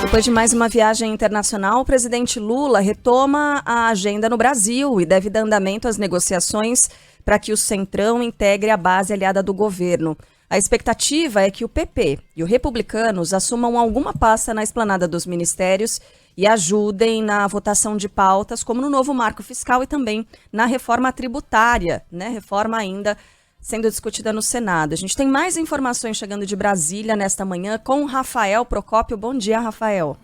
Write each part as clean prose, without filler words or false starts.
Depois de mais uma viagem internacional, o presidente Lula retoma a agenda no Brasil e deve dar andamento às negociações para que o Centrão integre a base aliada do governo. A expectativa é que o PP e os republicanos assumam alguma pasta na esplanada dos ministérios e ajudem na votação de pautas, como no novo marco fiscal e também na reforma tributária, né? Reforma ainda sendo discutida no Senado. A gente tem mais informações chegando de Brasília nesta manhã com Rafael Procópio. Bom dia, Rafael.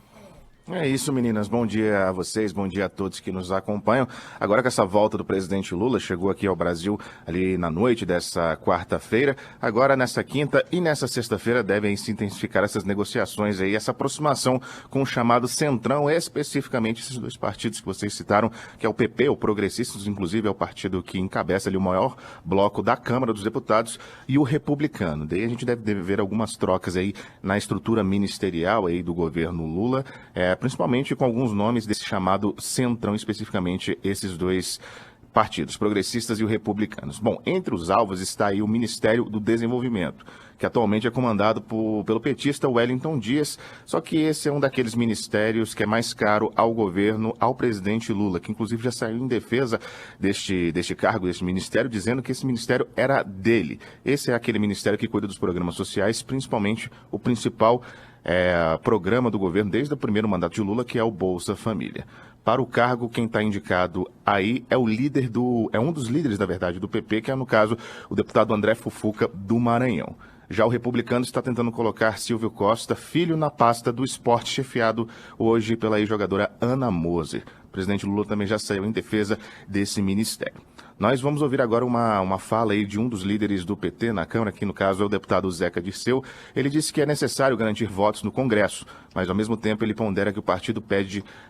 É isso, meninas. Bom dia a vocês, bom dia a todos que nos acompanham. Agora que essa volta do presidente Lula chegou aqui ao Brasil ali na noite dessa quarta-feira, agora nessa quinta e nessa sexta-feira devem se intensificar essas negociações aí, essa aproximação com o chamado Centrão, especificamente esses dois partidos que vocês citaram, que é o PP, o Progressistas, inclusive é o partido que encabeça ali o maior bloco da Câmara dos Deputados, e o Republicano. Daí a gente deve ver algumas trocas aí na estrutura ministerial aí do governo Lula, principalmente com alguns nomes desse chamado Centrão, especificamente esses dois partidos, progressistas e o republicanos. Bom, entre os alvos está aí o Ministério do Desenvolvimento, que atualmente é comandado pelo petista Wellington Dias, só que esse é um daqueles ministérios que é mais caro ao governo, ao presidente Lula, que inclusive já saiu em defesa deste cargo, deste ministério, dizendo que esse ministério era dele. Esse é aquele ministério que cuida dos programas sociais, principalmente o principal programa do governo desde o primeiro mandato de Lula, que é o Bolsa Família. Para o cargo, quem está indicado aí é um dos líderes, na verdade, do PP, que é, no caso, o deputado André Fufuca, do Maranhão. Já o republicano está tentando colocar Silvio Costa, filho, na pasta do esporte, chefiado hoje pela ex-jogadora Ana Moser. O presidente Lula também já saiu em defesa desse ministério. Nós vamos ouvir agora uma fala aí de um dos líderes do PT na Câmara, que no caso é o deputado Zeca Dirceu. Ele disse que é necessário garantir votos no Congresso, mas ao mesmo tempo ele pondera que o partido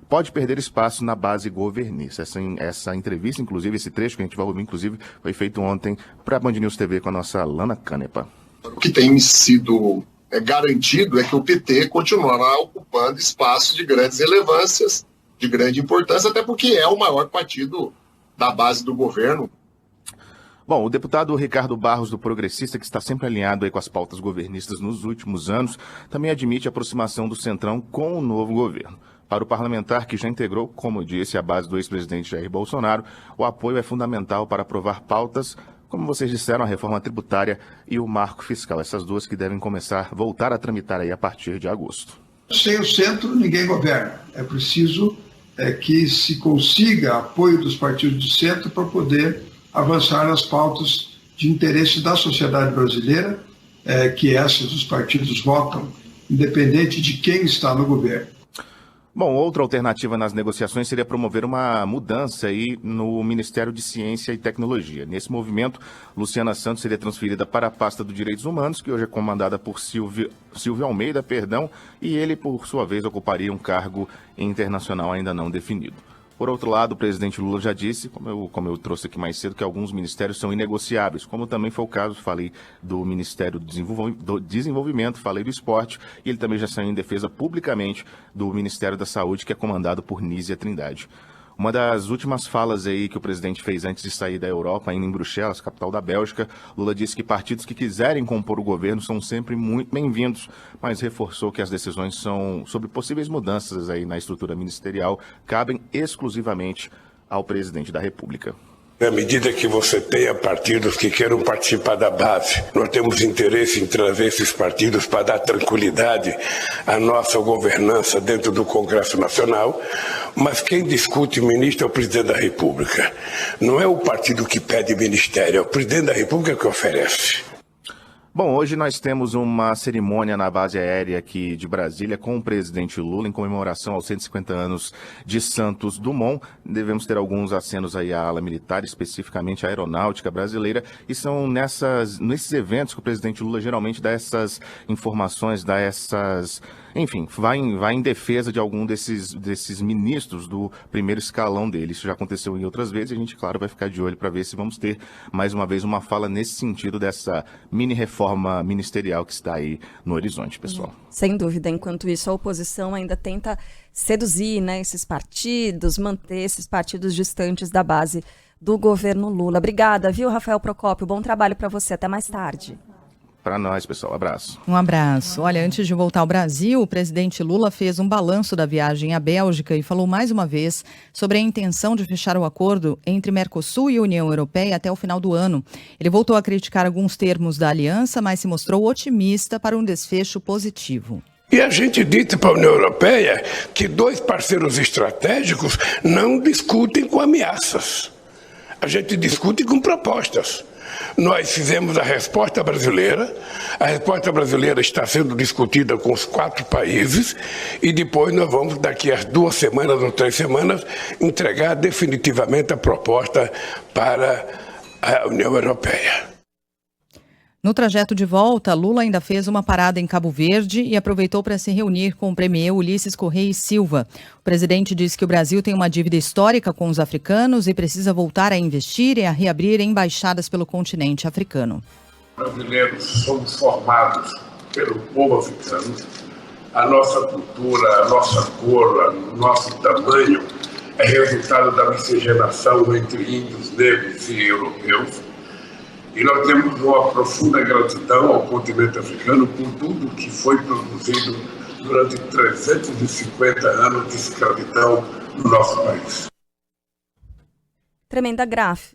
pode perder espaço na base governista. Essa entrevista, inclusive, esse trecho que a gente vai ouvir, inclusive, foi feito ontem para a Band News TV com a nossa Lana Canepa. O que tem sido garantido é que o PT continuará ocupando espaços de grandes relevâncias, de grande importância, até porque é o maior partido da base do governo. Bom, o deputado Ricardo Barros, do Progressista, que está sempre alinhado aí com as pautas governistas nos últimos anos, também admite a aproximação do Centrão com o novo governo. Para o parlamentar, que já integrou, como disse, a base do ex-presidente Jair Bolsonaro, o apoio é fundamental para aprovar pautas, como vocês disseram, a reforma tributária e o marco fiscal. Essas duas que devem voltar a tramitar aí a partir de agosto. Sem o centro, ninguém governa. É preciso que se consiga apoio dos partidos do centro para poder avançar nas pautas de interesse da sociedade brasileira, que essas os partidos votam, independente de quem está no governo. Bom, outra alternativa nas negociações seria promover uma mudança aí no Ministério de Ciência e Tecnologia. Nesse movimento, Luciana Santos seria transferida para a pasta dos Direitos Humanos, que hoje é comandada por Silvio Almeida, e ele, por sua vez, ocuparia um cargo internacional ainda não definido. Por outro lado, o presidente Lula já disse, como eu trouxe aqui mais cedo, que alguns ministérios são inegociáveis, como também foi o caso, falei do Ministério do Desenvolvimento, falei do Esporte, e ele também já saiu em defesa publicamente do Ministério da Saúde, que é comandado por Nízia Trindade. Uma das últimas falas aí que o presidente fez antes de sair da Europa, ainda em Bruxelas, capital da Bélgica, Lula disse que partidos que quiserem compor o governo são sempre muito bem-vindos, mas reforçou que as decisões sobre possíveis mudanças aí na estrutura ministerial cabem exclusivamente ao presidente da República. À medida que você tenha partidos que queiram participar da base, nós temos interesse em trazer esses partidos para dar tranquilidade à nossa governança dentro do Congresso Nacional, mas quem discute ministro é o presidente da República. Não é o partido que pede ministério, é o presidente da República que oferece. Bom, hoje nós temos uma cerimônia na base aérea aqui de Brasília com o presidente Lula em comemoração aos 150 anos de Santos Dumont. Devemos ter alguns acenos aí à ala militar, especificamente à aeronáutica brasileira, e são nesses eventos que o presidente Lula geralmente dá essas informações, enfim, vai em defesa de algum desses ministros do primeiro escalão dele. Isso já aconteceu em outras vezes e a gente, claro, vai ficar de olho para ver se vamos ter mais uma vez uma fala nesse sentido dessa mini-reforma ministerial que está aí no horizonte, pessoal. Sem dúvida. Enquanto isso, a oposição ainda tenta seduzir, né, esses partidos, manter esses partidos distantes da base do governo Lula. Obrigada, viu, Rafael Procópio? Bom trabalho para você. Até mais tarde. para nós, pessoal. Abraço. Um abraço. Olha, antes de voltar ao Brasil, o presidente Lula fez um balanço da viagem à Bélgica e falou mais uma vez sobre a intenção de fechar o acordo entre Mercosul e União Europeia até o final do ano. Ele voltou a criticar alguns termos da aliança, mas se mostrou otimista para um desfecho positivo. E a gente disse para a União Europeia que 2 parceiros estratégicos não discutem com ameaças. A gente discute com propostas. Nós fizemos a resposta brasileira está sendo discutida com os 4 países e depois nós vamos, daqui a 2 semanas ou 3 semanas, entregar definitivamente a proposta para a União Europeia. No trajeto de volta, Lula ainda fez uma parada em Cabo Verde e aproveitou para se reunir com o premier Ulisses Correia e Silva. O presidente disse que o Brasil tem uma dívida histórica com os africanos e precisa voltar a investir e a reabrir embaixadas pelo continente africano. Brasileiros somos formados pelo povo africano. A nossa cultura, a nossa cor, o nosso tamanho é resultado da miscigenação entre índios, negros e europeus. E nós temos uma profunda gratidão ao continente africano por tudo que foi produzido durante 350 anos de escravidão no nosso país. Tremenda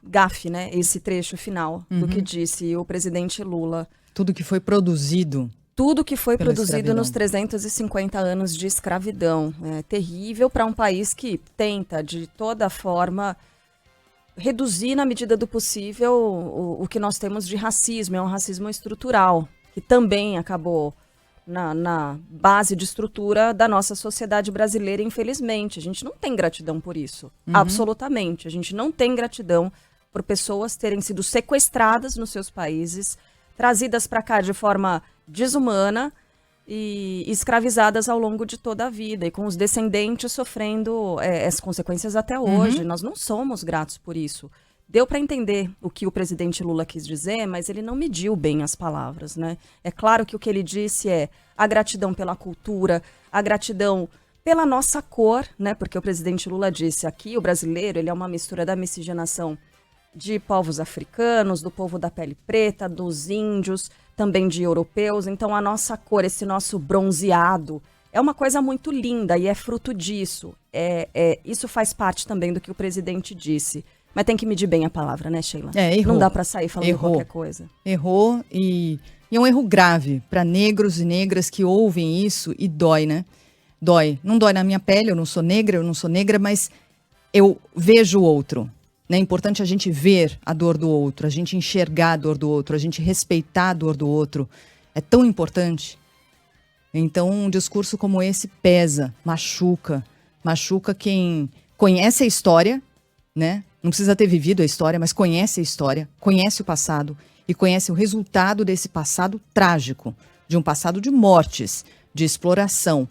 gafe, né? Esse trecho final do que disse o presidente Lula. Tudo que foi produzido. Tudo que foi produzido escravidão. nos 350 anos de escravidão. É terrível para um país que tenta, de toda forma, reduzir na medida do possível o que nós temos de racismo. É um racismo estrutural, que também acabou na base de estrutura da nossa sociedade brasileira, infelizmente. A gente não tem gratidão por isso, absolutamente. A gente não tem gratidão por pessoas terem sido sequestradas nos seus países, trazidas para cá de forma desumana e escravizadas ao longo de toda a vida, e com os descendentes sofrendo as consequências até hoje. Nós não somos gratos por isso. Deu para entender o que o presidente Lula quis dizer, mas ele não mediu bem as palavras, né? É claro que o que ele disse é a gratidão pela cultura, a gratidão pela nossa cor, né? Porque o presidente Lula disse aqui, o brasileiro, ele é uma mistura da miscigenação de povos africanos, do povo da pele preta, dos índios, também de europeus. Então a nossa cor, esse nosso bronzeado, é uma coisa muito linda e é fruto disso. Isso faz parte também do que o presidente disse. Mas tem que medir bem a palavra, né, Sheila? Errou. Não dá para sair falando qualquer coisa. Errou e é um erro grave para negros e negras que ouvem isso e dói, né? Dói. Não dói na minha pele, eu não sou negra, mas eu vejo o outro. É importante a gente ver a dor do outro, a gente enxergar a dor do outro, a gente respeitar a dor do outro. É tão importante. Então, um discurso como esse pesa, machuca quem conhece a história, né? Não precisa ter vivido a história, mas conhece a história, conhece o passado e conhece o resultado desse passado trágico, de um passado de mortes, de exploração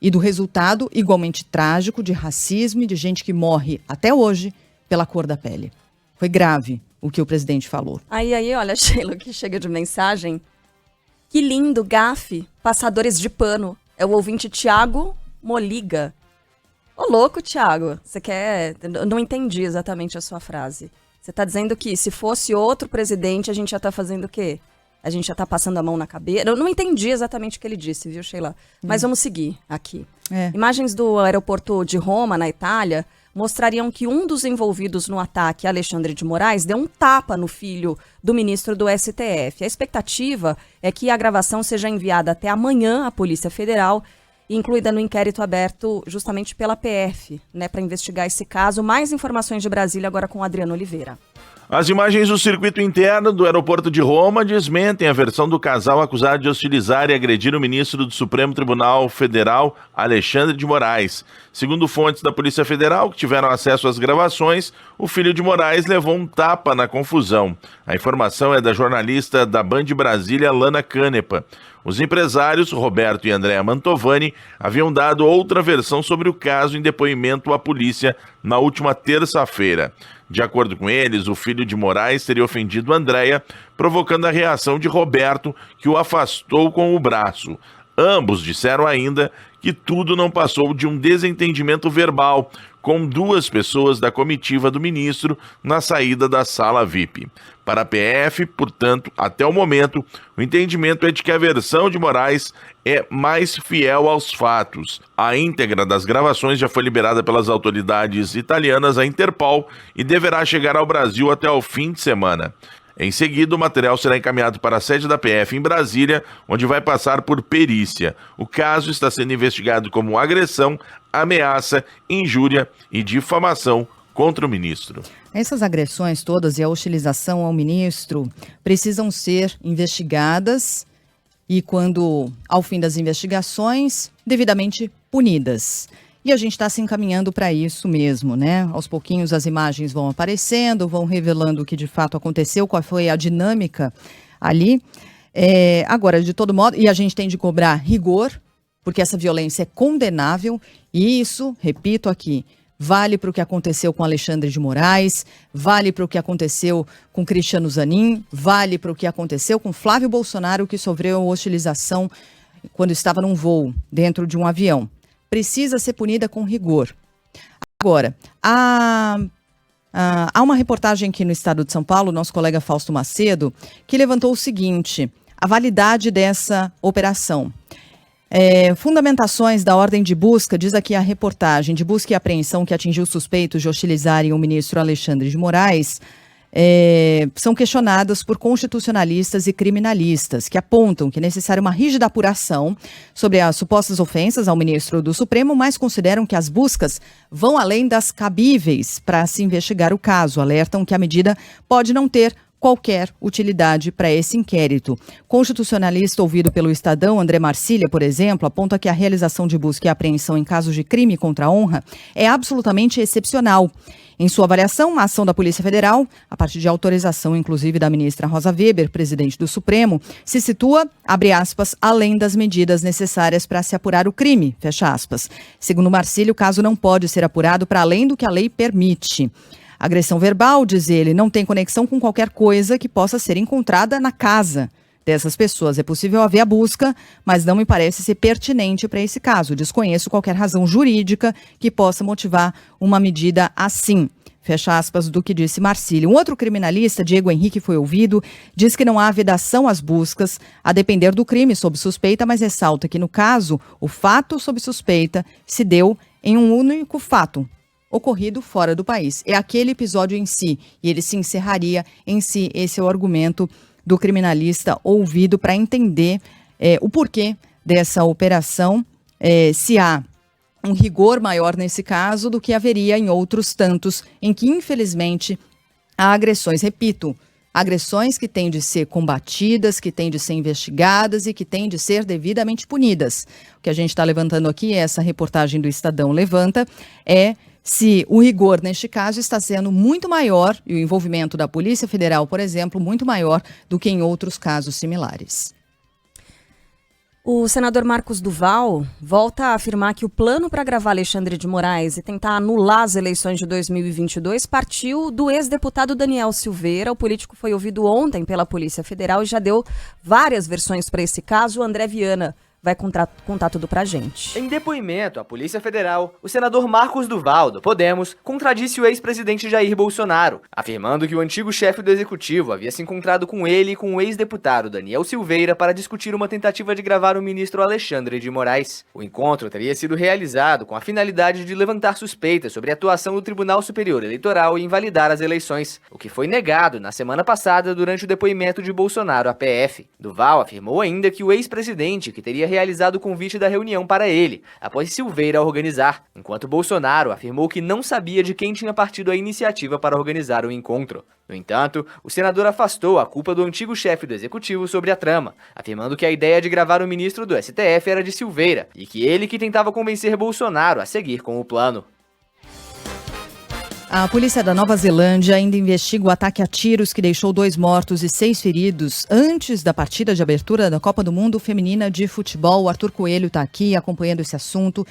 e do resultado igualmente trágico de racismo e de gente que morre até hoje pela cor da pele. Foi grave o que o presidente falou. Aí, olha, Sheila, que chega de mensagem. Que lindo, gafe, passadores de pano. É o ouvinte Tiago Moliga. Ô, louco, Tiago, você quer... Eu não entendi exatamente a sua frase. Você tá dizendo que se fosse outro presidente, a gente já tá fazendo o quê? A gente já tá passando a mão na cabeça? Eu não entendi exatamente o que ele disse, viu, Sheila? Mas vamos seguir aqui. Imagens do aeroporto de Roma, na Itália, mostrariam que um dos envolvidos no ataque, Alexandre de Moraes, deu um tapa no filho do ministro do STF. A expectativa é que a gravação seja enviada até amanhã à Polícia Federal, incluída no inquérito aberto justamente pela PF, né, para investigar esse caso. Mais informações de Brasília agora com Adriano Oliveira. As imagens do circuito interno do aeroporto de Roma desmentem a versão do casal acusado de hostilizar e agredir o ministro do Supremo Tribunal Federal, Alexandre de Moraes. Segundo fontes da Polícia Federal que tiveram acesso às gravações, o filho de Moraes levou um tapa na confusão. A informação é da jornalista da Band Brasília, Lana Canepa. Os empresários, Roberto e Andréa Mantovani, haviam dado outra versão sobre o caso em depoimento à polícia na última terça-feira. De acordo com eles, o filho de Moraes teria ofendido Andréa, provocando a reação de Roberto, que o afastou com o braço. Ambos disseram ainda que tudo não passou de um desentendimento verbal com 2 pessoas da comitiva do ministro na saída da sala VIP. Para a PF, portanto, até o momento, o entendimento é de que a versão de Moraes é mais fiel aos fatos. A íntegra das gravações já foi liberada pelas autoridades italianas à Interpol e deverá chegar ao Brasil até o fim de semana. Em seguida, o material será encaminhado para a sede da PF em Brasília, onde vai passar por perícia. O caso está sendo investigado como agressão, ameaça, injúria e difamação contra o ministro. Essas agressões todas e a hostilização ao ministro precisam ser investigadas e, quando ao fim das investigações, devidamente punidas. E a gente está se encaminhando para isso mesmo, né? Aos pouquinhos as imagens vão aparecendo, vão revelando o que de fato aconteceu, qual foi a dinâmica ali. Agora, de todo modo, e a gente tem de cobrar rigor, porque essa violência é condenável, e isso, repito aqui, vale para o que aconteceu com Alexandre de Moraes, vale para o que aconteceu com Cristiano Zanin, vale para o que aconteceu com Flávio Bolsonaro, que sofreu hostilização quando estava num voo dentro de um avião. Precisa ser punida com rigor. Agora, há uma reportagem aqui no estado de São Paulo, nosso colega Fausto Macedo, que levantou o seguinte: a validade dessa operação. Fundamentações da ordem de busca, diz aqui a reportagem, de busca e apreensão que atingiu suspeitos de hostilizarem o ministro Alexandre de Moraes, são questionadas por constitucionalistas e criminalistas, que apontam que é necessária uma rígida apuração sobre as supostas ofensas ao ministro do Supremo, mas consideram que as buscas vão além das cabíveis para se investigar o caso. Alertam que a medida pode não ter qualquer utilidade para esse inquérito. Constitucionalista ouvido pelo Estadão, André Marcília, por exemplo, aponta que a realização de busca e apreensão em casos de crime contra a honra é absolutamente excepcional. Em sua avaliação, a ação da Polícia Federal, a partir de autorização inclusive da ministra Rosa Weber, presidente do Supremo, se situa, abre aspas, além das medidas necessárias para se apurar o crime, fecha aspas. Segundo Marcílio, o caso não pode ser apurado para além do que a lei permite. Agressão verbal, diz ele, não tem conexão com qualquer coisa que possa ser encontrada na casa dessas pessoas. É possível haver a busca, mas não me parece ser pertinente para esse caso. Desconheço qualquer razão jurídica que possa motivar uma medida assim. Fecha aspas do que disse Marcílio. Um outro criminalista, Diego Henrique, foi ouvido, diz que não há vedação às buscas, a depender do crime sob suspeita, mas ressalta que, no caso, o fato sob suspeita se deu em um único fato ocorrido fora do país. É aquele episódio em si, e ele se encerraria em si. Esse é o argumento do criminalista ouvido para entender o porquê dessa operação, se há um rigor maior nesse caso do que haveria em outros tantos em que, infelizmente, há agressões, repito, agressões que têm de ser combatidas, que têm de ser investigadas e que têm de ser devidamente punidas. O que a gente está levantando aqui, essa reportagem do Estadão levanta, se o rigor, neste caso, está sendo muito maior, e o envolvimento da Polícia Federal, por exemplo, muito maior do que em outros casos similares. O senador Marcos Duval volta a afirmar que o plano para gravar Alexandre de Moraes e tentar anular as eleições de 2022 partiu do ex-deputado Daniel Silveira. O político foi ouvido ontem pela Polícia Federal e já deu várias versões para esse caso. O André Viana vai contar tudo pra gente. Em depoimento à Polícia Federal, o senador Marcos Duval, do Podemos, contradisse o ex-presidente Jair Bolsonaro, afirmando que o antigo chefe do executivo havia se encontrado com ele e com o ex-deputado Daniel Silveira para discutir uma tentativa de gravar o ministro Alexandre de Moraes. O encontro teria sido realizado com a finalidade de levantar suspeitas sobre a atuação do Tribunal Superior Eleitoral e invalidar as eleições, o que foi negado na semana passada durante o depoimento de Bolsonaro à PF. Duval afirmou ainda que o ex-presidente, que teria realizado o convite da reunião para ele, após Silveira organizar, enquanto Bolsonaro afirmou que não sabia de quem tinha partido a iniciativa para organizar o encontro. No entanto, o senador afastou a culpa do antigo chefe do executivo sobre a trama, afirmando que a ideia de gravar o ministro do STF era de Silveira e que ele que tentava convencer Bolsonaro a seguir com o plano. A polícia da Nova Zelândia ainda investiga o ataque a tiros que deixou 2 mortos e 6 feridos antes da partida de abertura da Copa do Mundo Feminina de Futebol. O Arthur Coelho está aqui acompanhando esse assunto.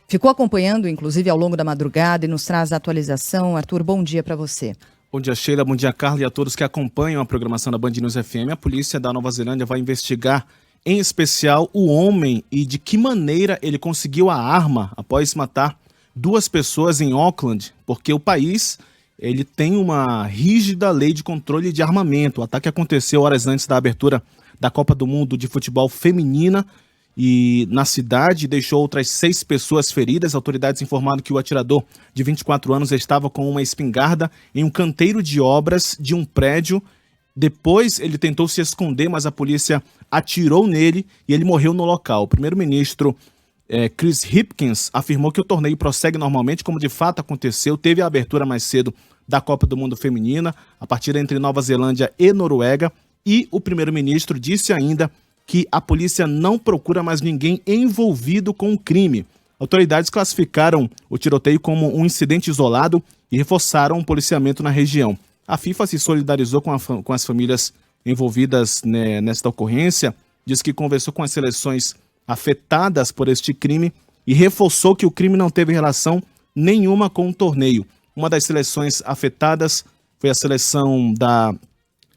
Ficou acompanhando, inclusive, ao longo da madrugada e nos traz a atualização. Arthur, bom dia para você. Bom dia, Sheila. Bom dia, Carla, e a todos que acompanham a programação da Band News FM. A polícia da Nova Zelândia vai investigar em especial o homem e de que maneira ele conseguiu a arma após matar 2 pessoas em Auckland, porque o país ele tem uma rígida lei de controle de armamento. O ataque aconteceu horas antes da abertura da Copa do Mundo de Futebol Feminina e na cidade deixou outras 6 pessoas feridas. Autoridades informaram que o atirador de 24 anos estava com uma espingarda em um canteiro de obras de um prédio. Depois ele tentou se esconder, mas a polícia atirou nele e ele morreu no local. O primeiro-ministro Chris Hipkins afirmou que o torneio prossegue normalmente, como de fato aconteceu. Teve a abertura mais cedo da Copa do Mundo Feminina, a partida entre Nova Zelândia e Noruega, e o primeiro-ministro disse ainda que a polícia não procura mais ninguém envolvido com o crime. Autoridades classificaram o tiroteio como um incidente isolado e reforçaram o policiamento na região. A FIFA se solidarizou com as famílias envolvidas nesta ocorrência, diz que conversou com as seleções afetadas por este crime e reforçou que o crime não teve relação nenhuma com o torneio. Uma das seleções afetadas foi a seleção da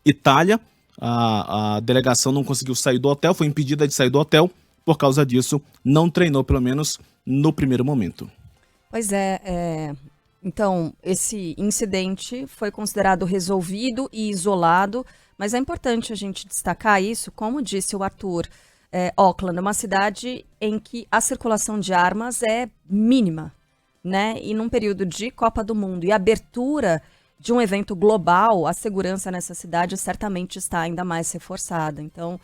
Itália. A delegação não conseguiu sair do hotel, foi impedida de sair do hotel. Por causa disso, não treinou, pelo menos no primeiro momento. Pois é. Então, esse incidente foi considerado resolvido e isolado, mas é importante a gente destacar isso, como disse o Arthur. Auckland é uma cidade em que a circulação de armas é mínima, né? E num período de Copa do Mundo e abertura de um evento global, a segurança nessa cidade certamente está ainda mais reforçada. Então,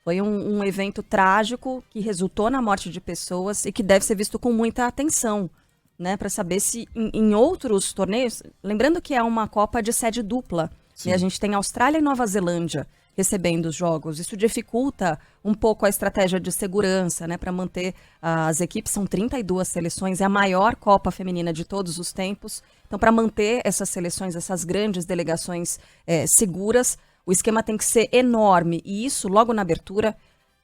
foi um evento trágico que resultou na morte de pessoas e que deve ser visto com muita atenção, né? Para saber se em outros torneios, lembrando que é uma Copa de sede dupla, né? A gente tem Austrália e Nova Zelândia recebendo os jogos. Isso dificulta um pouco a estratégia de segurança, né, para manter as equipes. São 32 seleções, é a maior Copa feminina de todos os tempos. Então, para manter essas seleções, essas grandes delegações seguras, o esquema tem que ser enorme. E isso, logo na abertura,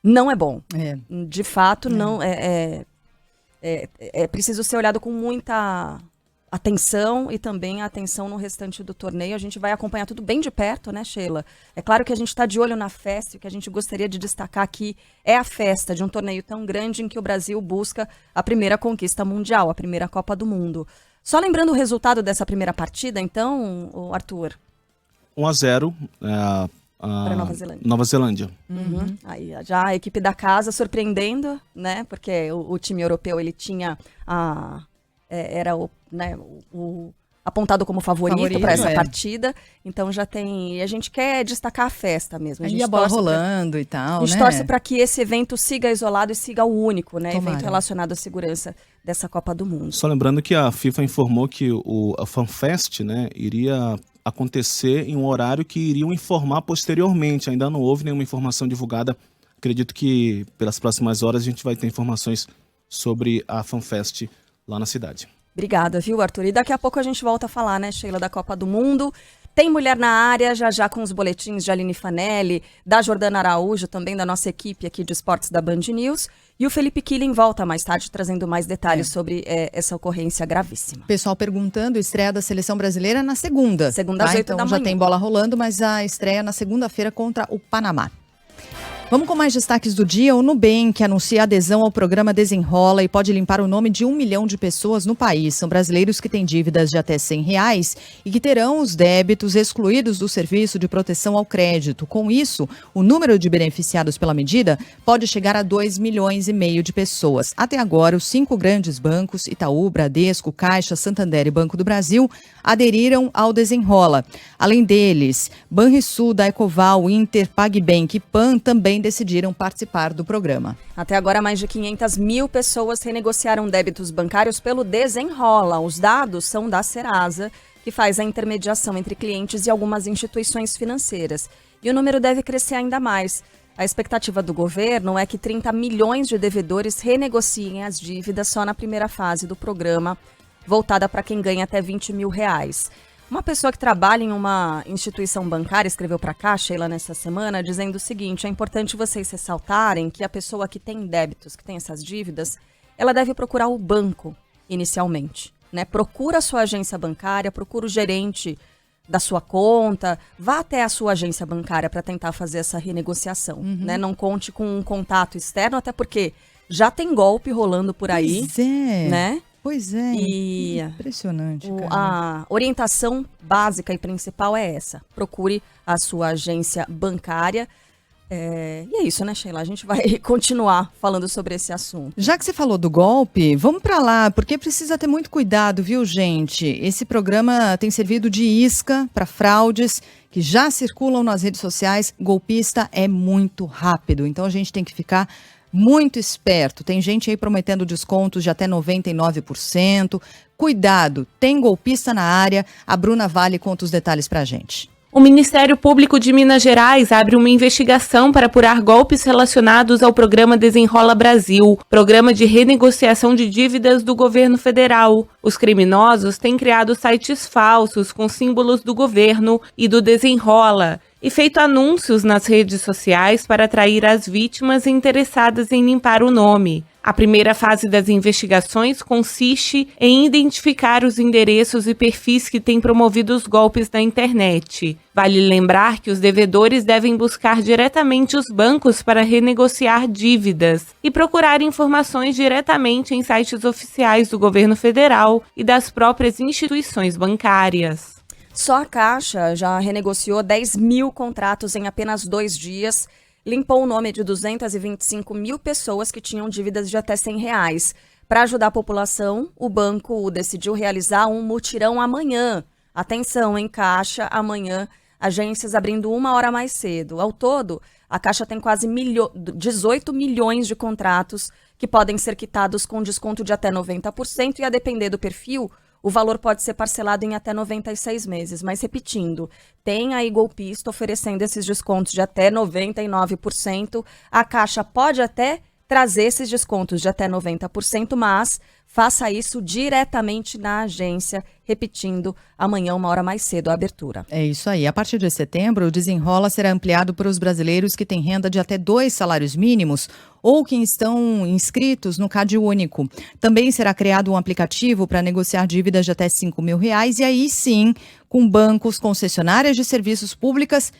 não é bom. De fato, não é preciso ser olhado com muita atenção e também a atenção no restante do torneio. A gente vai acompanhar tudo bem de perto, né, Sheila? É claro que a gente está de olho na festa e o que a gente gostaria de destacar aqui é a festa de um torneio tão grande em que o Brasil busca a primeira conquista mundial, a primeira Copa do Mundo. Só lembrando o resultado dessa primeira partida, então, Arthur? 1-0 para Nova Zelândia. Nova Zelândia. Aí já a equipe da casa surpreendendo, né? Porque o time europeu ele tinha era o apontado como favorito para essa partida, então já tem. E a gente quer destacar a festa mesmo. A bola rolando e tal. A gente torce para que esse evento siga isolado e siga o único, né? Evento relacionado à segurança dessa Copa do Mundo. Só lembrando que a FIFA informou que a FanFest, né, iria acontecer em um horário que iriam informar posteriormente. Ainda não houve nenhuma informação divulgada. Acredito que pelas próximas horas a gente vai ter informações sobre a FanFest lá na cidade. Obrigada, viu, Arthur? E daqui a pouco a gente volta a falar, né, Sheila, da Copa do Mundo. Tem mulher na área, já com os boletins de Aline Fanelli, da Jordana Araújo, também da nossa equipe aqui de esportes da Band News. E o Felipe Killing volta mais tarde, trazendo mais detalhes sobre essa ocorrência gravíssima. Pessoal perguntando, estreia da Seleção Brasileira na segunda. Segunda às 8 então da manhã. Já tem bola rolando, mas a estreia na segunda-feira contra o Panamá. Vamos com mais destaques do dia. O Nubank anuncia adesão ao programa Desenrola e pode limpar o nome de 1 milhão de pessoas no país. São brasileiros que têm dívidas de até R$100 e que terão os débitos excluídos do serviço de proteção ao crédito. Com isso, o número de beneficiados pela medida pode chegar a 2,5 milhões de pessoas. Até agora, os 5 grandes bancos, Itaú, Bradesco, Caixa, Santander e Banco do Brasil, aderiram ao Desenrola. Além deles, Banrisul, Daicoval, Inter, PagBank e PAN também decidiram participar do programa. Até agora, mais de 500 mil pessoas renegociaram débitos bancários pelo Desenrola. Os dados são da Serasa, que faz a intermediação entre clientes e algumas instituições financeiras. E o número deve crescer ainda mais. A expectativa do governo é que 30 milhões de devedores renegociem as dívidas só na primeira fase do programa, voltada para quem ganha até R$20 mil. Uma pessoa que trabalha em uma instituição bancária escreveu para cá, Sheila, nessa semana, dizendo o seguinte: é importante vocês ressaltarem que a pessoa que tem débitos, que tem essas dívidas, ela deve procurar o banco inicialmente, né? Procura a sua agência bancária, procura o gerente da sua conta, vá até a sua agência bancária para tentar fazer essa renegociação, né? Não conte com um contato externo, até porque já tem golpe rolando por aí, Pois é. né? Pois é. E Impressionante, cara. a orientação básica e principal é essa. Procure a sua agência bancária. E é isso, né, Sheila? A gente vai continuar falando sobre esse assunto. Já que você falou do golpe, vamos pra lá, porque precisa ter muito cuidado, viu, gente? Esse programa tem servido de isca para fraudes que já circulam nas redes sociais. Golpista é muito rápido, então a gente tem que ficar muito esperto. Tem gente aí prometendo descontos de até 99%. Cuidado, tem golpista na área. A Bruna Vale conta os detalhes pra gente. O Ministério Público de Minas Gerais abre uma investigação para apurar golpes relacionados ao programa Desenrola Brasil, programa de renegociação de dívidas do governo federal. Os criminosos têm criado sites falsos com símbolos do governo e do Desenrola e feito anúncios nas redes sociais para atrair as vítimas interessadas em limpar o nome. A primeira fase das investigações consiste em identificar os endereços e perfis que têm promovido os golpes na internet. Vale lembrar que os devedores devem buscar diretamente os bancos para renegociar dívidas e procurar informações diretamente em sites oficiais do governo federal e das próprias instituições bancárias. Só a Caixa já renegociou 10 mil contratos em apenas 2 dias, limpou o nome de 225 mil pessoas que tinham dívidas de até R$100. Para ajudar a população, o banco decidiu realizar um mutirão amanhã. Atenção, em Caixa, amanhã, agências abrindo 1 hora mais cedo. Ao todo, a Caixa tem quase 18 milhões de contratos que podem ser quitados com desconto de até 90% e, a depender do perfil, o valor pode ser parcelado em até 96 meses. Mas, repetindo, tem aí golpista oferecendo esses descontos de até 99%. A Caixa pode até trazer esses descontos de até 90%, mas faça isso diretamente na agência, repetindo, amanhã 1 hora mais cedo a abertura. É isso aí. A partir de setembro, o Desenrola será ampliado para os brasileiros que têm renda de até 2 salários mínimos ou que estão inscritos no Cade Único. Também será criado um aplicativo para negociar dívidas de até R$5 mil, e aí sim, com bancos, concessionárias de serviços públicos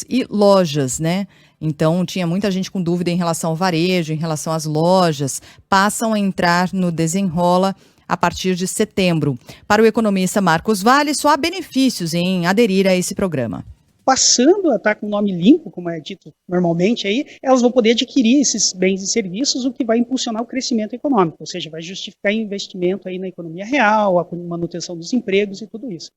e lojas, né? Então, tinha muita gente com dúvida em relação ao varejo, em relação às lojas. Passam a entrar no Desenrola a partir de setembro. Para o economista Marcos Vale, só há benefícios em aderir a esse programa. Passando a estar com o nome limpo, como é dito normalmente aí, elas vão poder adquirir esses bens e serviços, o que vai impulsionar o crescimento econômico, ou seja, vai justificar investimento aí na economia real, a manutenção dos empregos e tudo isso.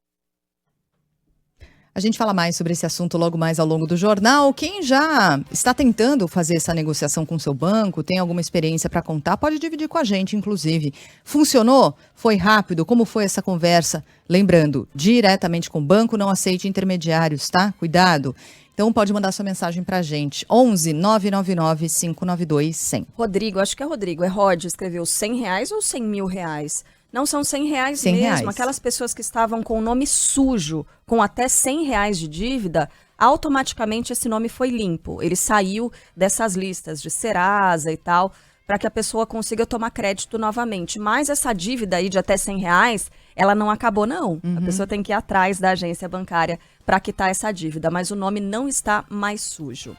A gente fala mais sobre esse assunto logo mais ao longo do jornal. Quem já está tentando fazer essa negociação com o seu banco, tem alguma experiência para contar, pode dividir com a gente, inclusive. Funcionou? Foi rápido? Como foi essa conversa? Lembrando, diretamente com o banco, não aceite intermediários, tá? Cuidado. Então pode mandar sua mensagem pra gente. 11 999 592 100. Rodrigo, acho que é Rodrigo, Rod, escreveu R$100 ou R$100 mil? Não, são R$100 mesmo. Aquelas pessoas que estavam com o nome sujo, com até R$100 de dívida, automaticamente esse nome foi limpo. Ele saiu dessas listas de Serasa e tal, para que a pessoa consiga tomar crédito novamente. Mas essa dívida aí de até R$100, ela não acabou, não. A pessoa tem que ir atrás da agência bancária para quitar essa dívida, mas o nome não está mais sujo.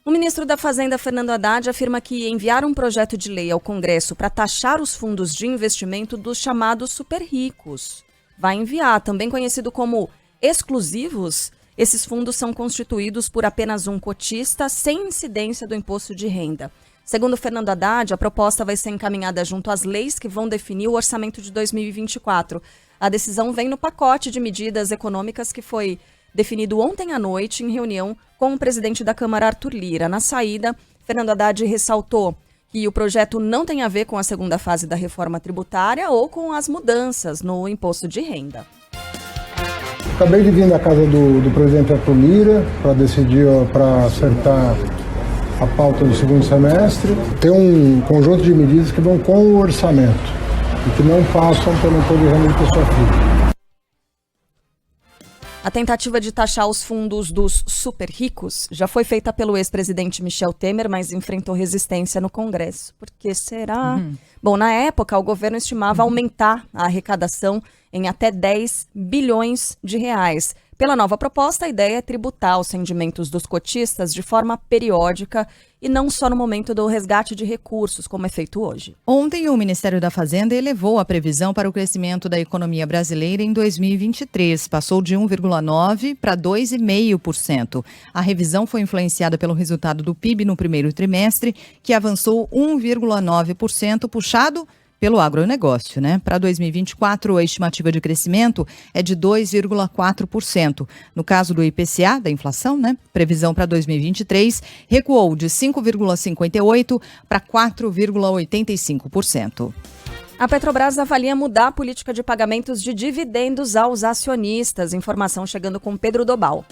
O ministro da Fazenda, Fernando Haddad, afirma que enviar um projeto de lei ao Congresso para taxar os fundos de investimento dos chamados super ricos. Vai enviar, também conhecido como exclusivos. Esses fundos são constituídos por apenas um cotista, sem incidência do imposto de renda. Segundo Fernando Haddad, a proposta vai ser encaminhada junto às leis que vão definir o orçamento de 2024. A decisão vem no pacote de medidas econômicas que foi definido ontem à noite em reunião com o presidente da Câmara, Arthur Lira. Na saída, Fernando Haddad ressaltou que o projeto não tem a ver com a segunda fase da reforma tributária ou com as mudanças no imposto de renda. Acabei de vir da casa do presidente Arthur Lira para decidir, para acertar a pauta do segundo semestre. Tem um conjunto de medidas que vão com o orçamento e que não passam pelo imposto de renda de pessoa física. A tentativa de taxar os fundos dos super ricos já foi feita pelo ex-presidente Michel Temer, mas enfrentou resistência no Congresso. Por que será? Bom, na época, o governo estimava aumentar a arrecadação em até 10 bilhões de reais. Pela nova proposta, a ideia é tributar os rendimentos dos cotistas de forma periódica e não só no momento do resgate de recursos, como é feito hoje. Ontem, o Ministério da Fazenda elevou a previsão para o crescimento da economia brasileira em 2023. Passou de 1,9% para 2,5%. A revisão foi influenciada pelo resultado do PIB no primeiro trimestre, que avançou 1,9%, puxado pelo agronegócio, né? Para 2024, a estimativa de crescimento é de 2,4%. No caso do IPCA, da inflação, né? Previsão para 2023 recuou de 5,58% para 4,85%. A Petrobras avalia mudar a política de pagamentos de dividendos aos acionistas. Informação chegando com Pedro Dobal.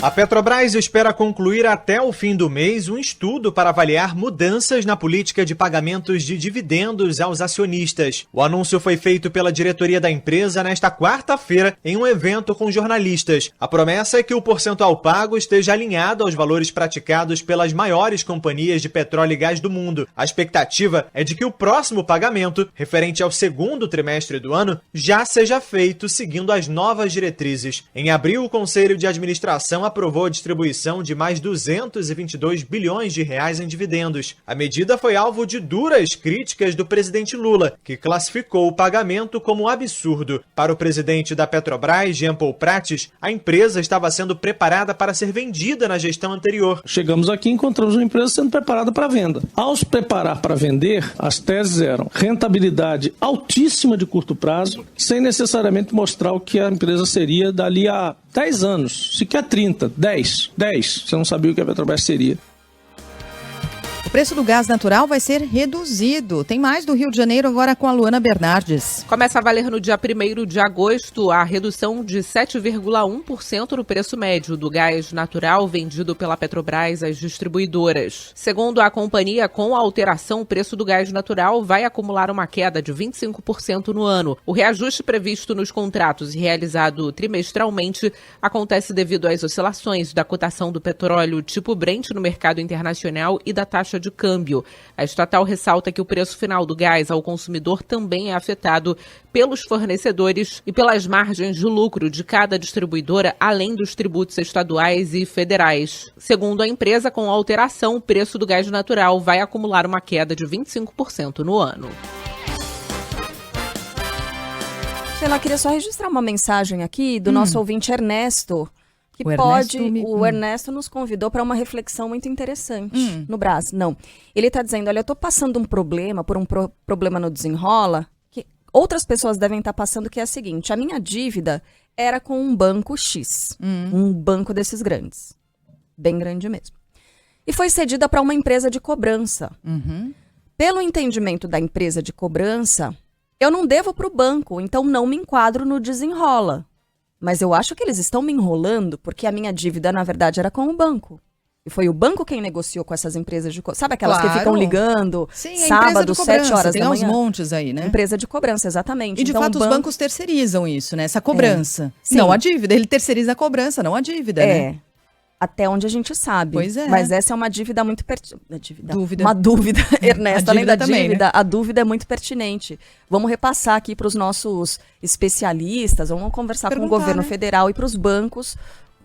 A Petrobras espera concluir até o fim do mês um estudo para avaliar mudanças na política de pagamentos de dividendos aos acionistas. O anúncio foi feito pela diretoria da empresa nesta quarta-feira em um evento com jornalistas. A promessa é que o percentual pago esteja alinhado aos valores praticados pelas maiores companhias de petróleo e gás do mundo. A expectativa é de que o próximo pagamento, referente ao segundo trimestre do ano, já seja feito seguindo as novas diretrizes. Em abril, o Conselho de Administração aprovou a distribuição de mais 222 bilhões de reais em dividendos. A medida foi alvo de duras críticas do presidente Lula, que classificou o pagamento como absurdo. Para o presidente da Petrobras, Jean Paul Prates, a empresa estava sendo preparada para ser vendida na gestão anterior. Chegamos aqui e encontramos uma empresa sendo preparada para venda. Ao se preparar para vender, as teses eram rentabilidade altíssima de curto prazo, sem necessariamente mostrar o que a empresa seria dali a 10 anos, sequer 30, 10. Você não sabia o que a Petrobras seria. O preço do gás natural vai ser reduzido. Tem mais do Rio de Janeiro agora com a Luana Bernardes. Começa a valer no dia 1º de agosto a redução de 7,1% no preço médio do gás natural vendido pela Petrobras às distribuidoras. Segundo a companhia, com a alteração, o preço do gás natural vai acumular uma queda de 25% no ano. O reajuste previsto nos contratos e realizado trimestralmente acontece devido às oscilações da cotação do petróleo tipo Brent no mercado internacional e da taxa de câmbio. A estatal ressalta que o preço final do gás ao consumidor também é afetado pelos fornecedores e pelas margens de lucro de cada distribuidora, além dos tributos estaduais e federais. Segundo a empresa, com a alteração, o preço do gás natural vai acumular uma queda de 25% no ano. Sheila, queria só registrar uma mensagem aqui do nosso ouvinte Ernesto, que o Ernesto nos convidou para uma reflexão muito interessante no Brás. Não, ele está dizendo, olha, eu estou passando um problema, problema no Desenrola, que outras pessoas devem estar passando, que é a seguinte, a minha dívida era com um banco X, um banco desses grandes, bem grande mesmo, e foi cedida para uma empresa de cobrança. Pelo entendimento da empresa de cobrança, eu não devo para o banco, então não me enquadro no Desenrola. Mas eu acho que eles estão me enrolando porque a minha dívida, na verdade, era com o banco. E foi o banco quem negociou com essas empresas de cobrança. Sabe aquelas que ficam ligando sábado, 7 horas da manhã? Tem uns montes aí, né? Empresa de cobrança, exatamente. E de fato os bancos terceirizam isso, né? Essa cobrança. Não a dívida. Ele terceiriza a cobrança, não a dívida, né? Até onde a gente sabe. Pois é. Mas essa é uma dívida muito pertinente. Uma dúvida, Ernesto, além da dívida, também, né? A dúvida é muito pertinente. Vamos repassar aqui para os nossos especialistas, vamos conversar com o governo federal e para os bancos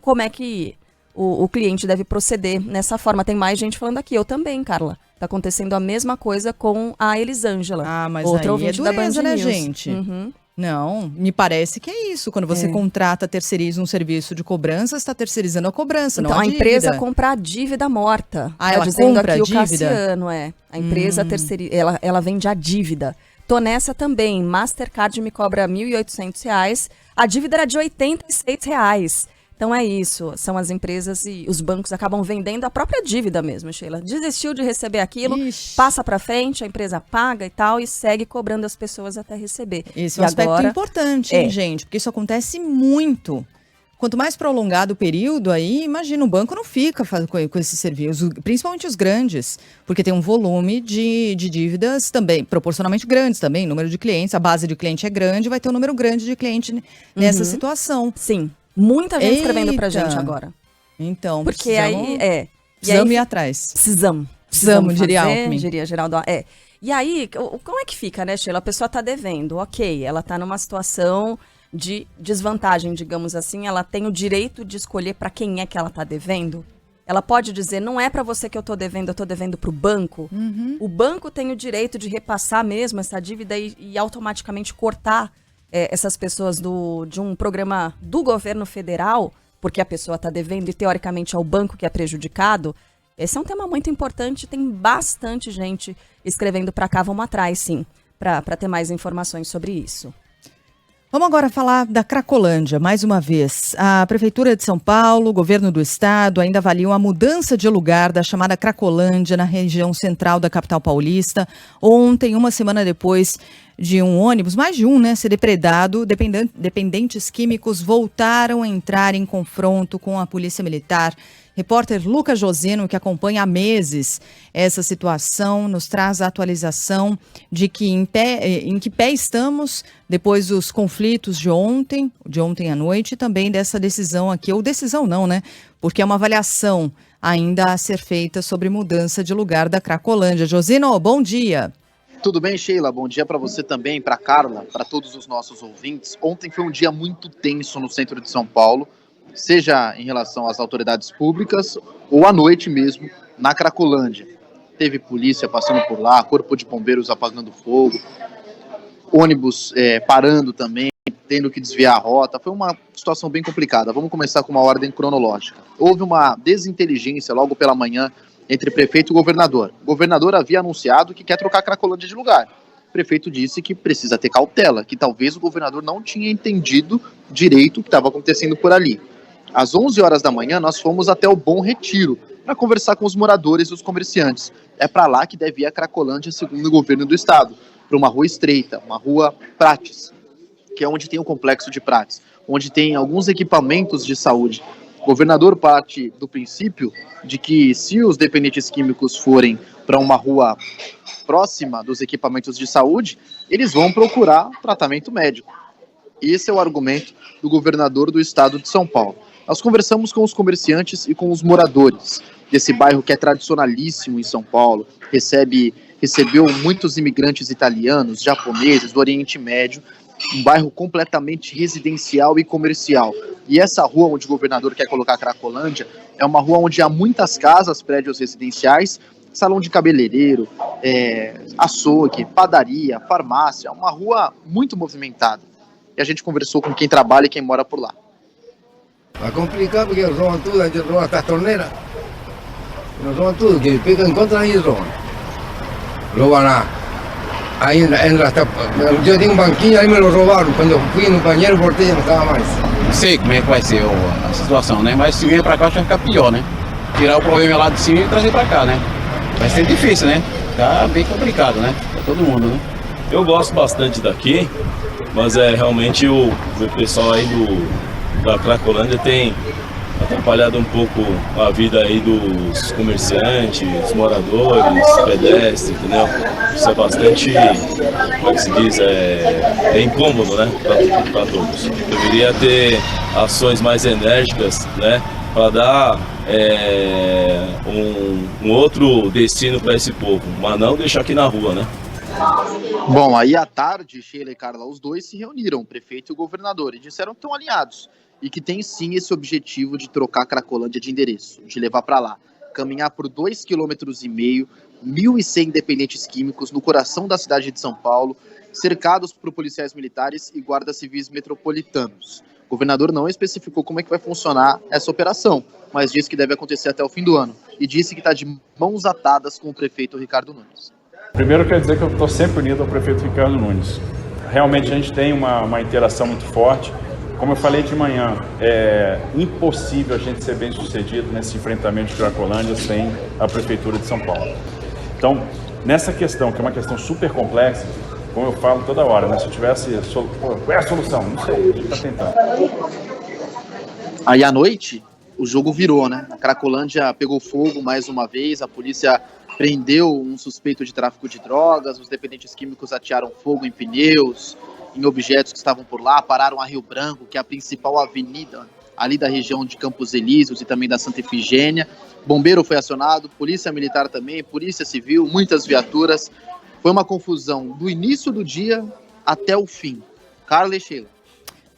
como é que o cliente deve proceder nessa forma. Tem mais gente falando aqui, eu também, Carla. Tá acontecendo a mesma coisa com a Elisângela. Ah, mas outra aí ouvinte da Band News, né, gente? Não, me parece que é isso. Quando você contrata, terceiriza um serviço de cobrança, você está terceirizando a cobrança, então, não a dívida. Empresa compra a dívida morta. Ah, ela dizendo compra aqui a o dívida? Cassiano, A empresa ela vende a dívida. Tô nessa também. Mastercard me cobra R$ 1.800. A dívida era de R$ 86. Então é isso, são as empresas e os bancos acabam vendendo a própria dívida mesmo, Sheila. Desistiu de receber aquilo, passa para frente, a empresa paga e tal, e segue cobrando as pessoas até receber. Esse é um aspecto importante, hein, gente? Porque isso acontece muito. Quanto mais prolongado o período aí, imagina, o banco não fica com esse serviço, principalmente os grandes, porque tem um volume de dívidas também, proporcionalmente grandes também, número de clientes, a base de cliente é grande, vai ter um número grande de cliente nessa situação. Sim. Muita gente escrevendo pra gente agora. Então, porque aí precisamos ir atrás. Precisamos, diria fazer, Alckmin. diria Geraldo. E aí, como é que fica, né, Sheila? A pessoa está devendo, ok, ela está numa situação de desvantagem, digamos assim, ela tem o direito de escolher para quem é que ela está devendo? Ela pode dizer, não é para você que eu estou devendo para o banco. O banco tem o direito de repassar mesmo essa dívida e automaticamente cortar essas pessoas de um programa do governo federal, porque a pessoa está devendo e teoricamente é o banco que é prejudicado. Esse é um tema muito importante, tem bastante gente escrevendo para cá, vamos atrás sim, para ter mais informações sobre isso. Vamos agora falar da Cracolândia, mais uma vez. A Prefeitura de São Paulo, o Governo do Estado ainda avaliam a mudança de lugar da chamada Cracolândia na região central da capital paulista. Ontem, uma semana depois de um ônibus, mais de um, né, ser depredado, dependentes químicos voltaram a entrar em confronto com a Polícia Militar. Repórter Lucas Joseno, que acompanha há meses essa situação, nos traz a atualização de que em que pé estamos depois dos conflitos de ontem à noite, e também dessa decisão aqui, ou decisão não, né? Porque é uma avaliação ainda a ser feita sobre mudança de lugar da Cracolândia. Joseno, bom dia. Tudo bem, Sheila? Bom dia para você também, para Carla, para todos os nossos ouvintes. Ontem foi um dia muito tenso no centro de São Paulo, seja em relação às autoridades públicas ou à noite mesmo, na Cracolândia. Teve polícia passando por lá, corpo de bombeiros apagando fogo, ônibus parando também, tendo que desviar a rota. Foi uma situação bem complicada. Vamos começar com uma ordem cronológica. Houve uma desinteligência logo pela manhã entre prefeito e governador. O governador havia anunciado que quer trocar a Cracolândia de lugar. O prefeito disse que precisa ter cautela, que talvez o governador não tinha entendido direito o que estava acontecendo por ali. Às 11 horas da manhã, nós fomos até o Bom Retiro para conversar com os moradores e os comerciantes. É para lá que deve ir a Cracolândia, segundo o governo do estado, para uma rua estreita, uma rua Prates, que é onde tem o complexo de Prates, onde tem alguns equipamentos de saúde. O governador parte do princípio de que se os dependentes químicos forem para uma rua próxima dos equipamentos de saúde, eles vão procurar tratamento médico. Esse é o argumento do governador do estado de São Paulo. Nós conversamos com os comerciantes e com os moradores desse bairro que é tradicionalíssimo em São Paulo, recebeu muitos imigrantes italianos, japoneses, do Oriente Médio, um bairro completamente residencial e comercial. E essa rua onde o governador quer colocar a Cracolândia é uma rua onde há muitas casas, prédios residenciais, salão de cabeleireiro, açougue, padaria, farmácia, uma rua muito movimentada. E a gente conversou com quem trabalha e quem mora por lá. É complicado porque roubam tudo, a gente rouba até as torneiras. Nos roubam tudo, que pegam em conta e roubam. Roubam lá. Aí entra hasta. Eu tenho um banquinho, aí me lo roubaram. Quando eu fui no banheiro, voltei e não estava mais. Não sei como é que vai ser a situação, né? Mas se vier pra cá, vai ficar pior, né? Tirar o problema lá de cima e trazer pra cá, né? Vai ser difícil, né? Tá bem complicado, né? Pra todo mundo, né? Eu gosto bastante daqui, mas realmente o pessoal aí da Cracolândia tem atrapalhado um pouco a vida aí dos comerciantes, moradores, pedestres, entendeu? Isso é bastante, como é que se diz, é incômodo, né, para todos. Deveria ter ações mais enérgicas, né, para dar um outro destino para esse povo, mas não deixar aqui na rua, né? Bom, aí à tarde, Sheila e Carla, os dois se reuniram, o prefeito e o governador, e disseram que estão alinhados e que tem sim esse objetivo de trocar a Cracolândia de endereço, de levar para lá, caminhar por 2,5 km, 1.100 dependentes químicos no coração da cidade de São Paulo, cercados por policiais militares e guardas civis metropolitanos. O governador não especificou como é que vai funcionar essa operação, mas disse que deve acontecer até o fim do ano e disse que está de mãos atadas com o prefeito Ricardo Nunes. Primeiro, eu quero dizer que eu estou sempre unido ao prefeito Ricardo Nunes. Realmente a gente tem uma interação muito forte. Como eu falei de manhã, é impossível a gente ser bem sucedido nesse enfrentamento de Cracolândia sem a Prefeitura de São Paulo. Então, nessa questão, que é uma questão super complexa, como eu falo toda hora, né? Se eu tivesse... Qual é a solução? Não sei, a gente está tentando. Aí à noite, o jogo virou, né? A Cracolândia pegou fogo mais uma vez, a polícia prendeu um suspeito de tráfico de drogas, os dependentes químicos atearam fogo em pneus, em objetos que estavam por lá, pararam a Rio Branco, que é a principal avenida ali da região de Campos Elíseos e também da Santa Efigênia. Bombeiro foi acionado, polícia militar também, polícia civil, muitas viaturas. Foi uma confusão do início do dia até o fim. Carla e Sheila.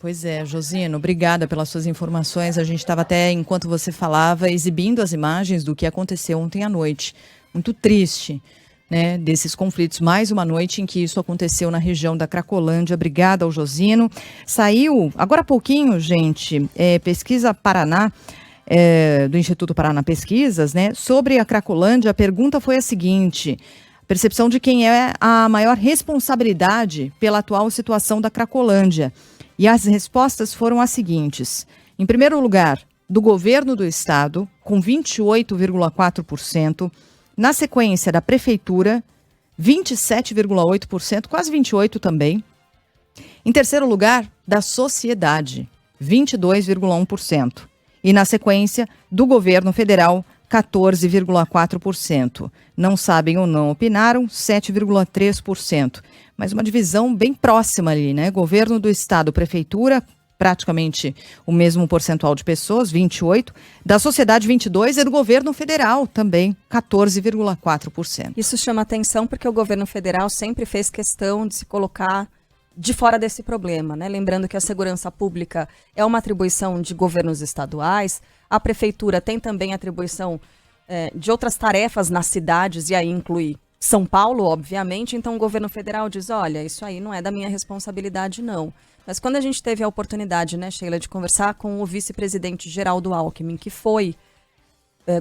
Pois é, Josino, obrigada pelas suas informações. A gente estava até, enquanto você falava, exibindo as imagens do que aconteceu ontem à noite. Muito triste, né, desses conflitos. Mais uma noite em que isso aconteceu na região da Cracolândia. Obrigada ao Josino. Saiu, agora há pouquinho, gente, Pesquisa Paraná, do Instituto Paraná Pesquisas, né, sobre a Cracolândia. A pergunta foi a seguinte: percepção de quem é a maior responsabilidade pela atual situação da Cracolândia. E as respostas foram as seguintes. Em primeiro lugar, do governo do estado, com 28,4%. Na sequência, da prefeitura, 27,8%, quase 28% também. Em terceiro lugar, da sociedade, 22,1%. E na sequência, do governo federal, 14,4%. Não sabem ou não opinaram, 7,3%. Mas uma divisão bem próxima ali, né? Governo do estado, prefeitura, praticamente o mesmo percentual de pessoas, 28%. Da sociedade, 22%. E do governo federal também, 14,4%. Isso chama atenção porque o governo federal sempre fez questão de se colocar de fora desse problema, né? Lembrando que a segurança pública é uma atribuição de governos estaduais. A prefeitura tem também atribuição de outras tarefas nas cidades, e aí inclui São Paulo, obviamente. Então o governo federal diz, olha, isso aí não é da minha responsabilidade, não. Mas quando a gente teve a oportunidade, né, Sheila, de conversar com o vice-presidente Geraldo Alckmin, que foi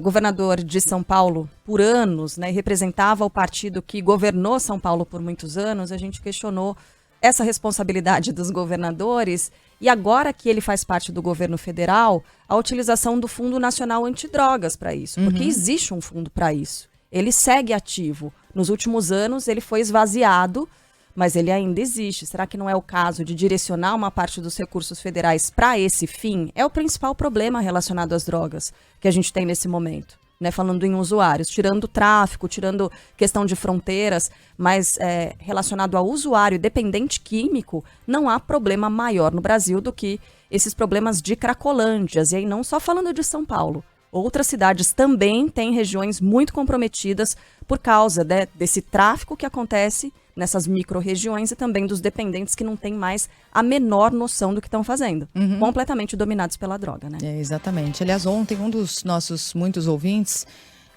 governador de São Paulo por anos, né, e representava o partido que governou São Paulo por muitos anos, a gente questionou essa responsabilidade dos governadores, e agora que ele faz parte do governo federal, a utilização do Fundo Nacional Antidrogas para isso, porque existe um fundo para isso. Ele segue ativo. Nos últimos anos ele foi esvaziado, mas ele ainda existe. Será que não é o caso de direcionar uma parte dos recursos federais para esse fim? É o principal problema relacionado às drogas que a gente tem nesse momento. Né, falando em usuários, tirando o tráfico, tirando questão de fronteiras, mas relacionado ao usuário dependente químico, não há problema maior no Brasil do que esses problemas de cracolândias. E aí não só falando de São Paulo, outras cidades também têm regiões muito comprometidas por causa desse tráfico que acontece nessas micro-regiões e também dos dependentes que não têm mais a menor noção do que estão fazendo. Completamente dominados pela droga, né? Exatamente. Aliás, ontem um dos nossos muitos ouvintes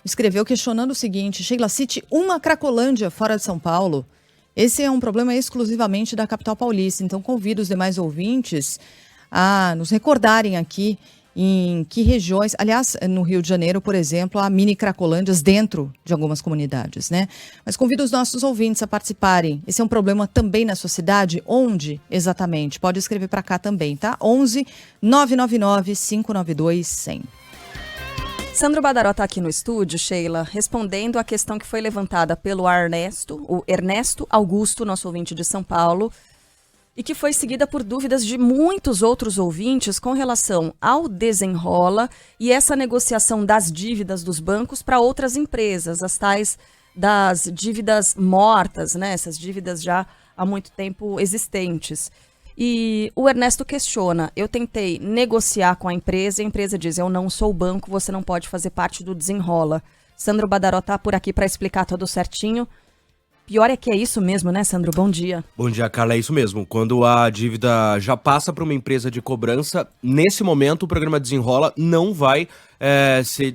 escreveu questionando o seguinte: Sheila, cite uma Cracolândia fora de São Paulo. Esse é um problema exclusivamente da capital paulista. Então convido os demais ouvintes a nos recordarem aqui em que regiões, aliás, no Rio de Janeiro, por exemplo, há mini cracolândias dentro de algumas comunidades, né? Mas convido os nossos ouvintes a participarem. Esse é um problema também na sua cidade? Onde exatamente? Pode escrever para cá também, tá? 11 999 592 100. Sandro Badaró está aqui no estúdio, Sheila, respondendo a questão que foi levantada pelo o Ernesto Augusto, nosso ouvinte de São Paulo, e que foi seguida por dúvidas de muitos outros ouvintes com relação ao Desenrola e essa negociação das dívidas dos bancos para outras empresas, as tais das dívidas mortas, né? Essas dívidas já há muito tempo existentes. E o Ernesto questiona, eu tentei negociar com a empresa e a empresa diz, eu não sou banco, você não pode fazer parte do Desenrola. Sandro Badaró está por aqui para explicar tudo certinho. Pior é que é isso mesmo, né, Sandro? Bom dia. Bom dia, Carla. É isso mesmo. Quando a dívida já passa para uma empresa de cobrança, nesse momento o programa Desenrola não vai